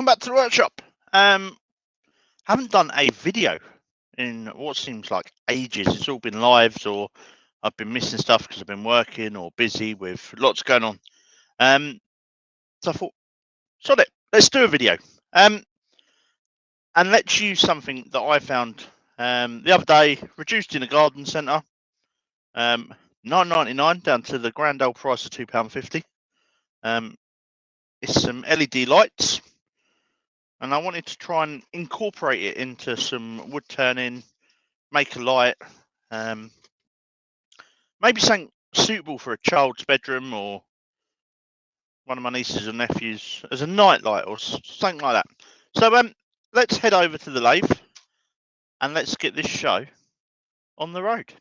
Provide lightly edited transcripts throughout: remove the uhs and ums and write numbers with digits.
welcome back to the workshop. Haven't done a video in what seems like ages. It's all been lives, or I've been missing stuff because I've been working or busy with lots going on. So I thought, sod it, let's do a video. And let's use something that I found the other day, reduced in a garden centre, £9.99 down to the grand old price of £2.50. It's some LED lights. And I wanted to try and incorporate it into some wood turning, make a light, maybe something suitable for a child's bedroom or one of my nieces and nephews as a night light or something like that. So let's head over to the lathe and let's get this show on the road.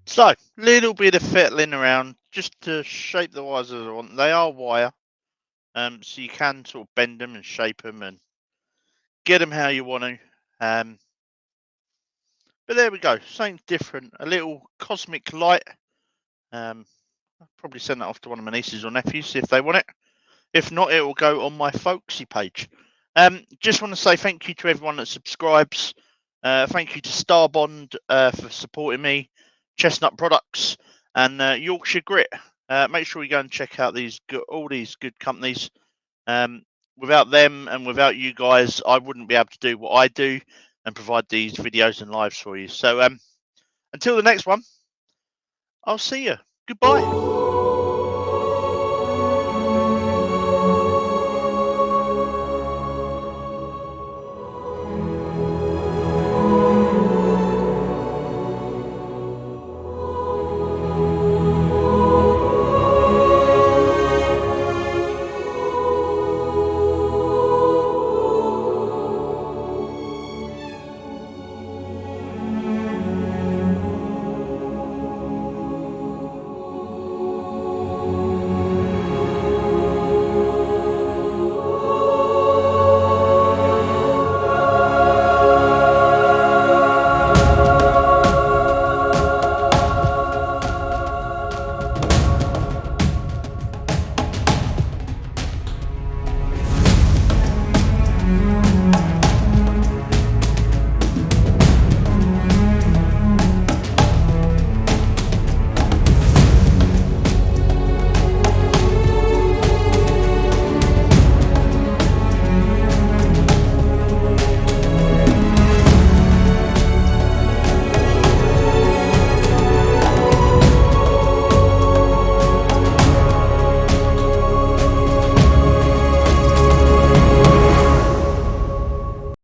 So, little bit of fiddling around just to shape the wires as I want. They are wire, so you can sort of bend them and shape them and get them how you want to. But there we go, something different, a little cosmic light. I'll probably send that off to one of my nieces or nephews if they want it. If not, it will go on my folksy page. Just want to say thank you to everyone that subscribes. Thank you to Starbond for supporting me, Chestnut Products, and Yorkshire Grit. Make sure you go and check out all these good companies. Without them and without you guys, I wouldn't be able to do what I do and provide these videos and lives for you. So until the next one, I'll see you. Goodbye.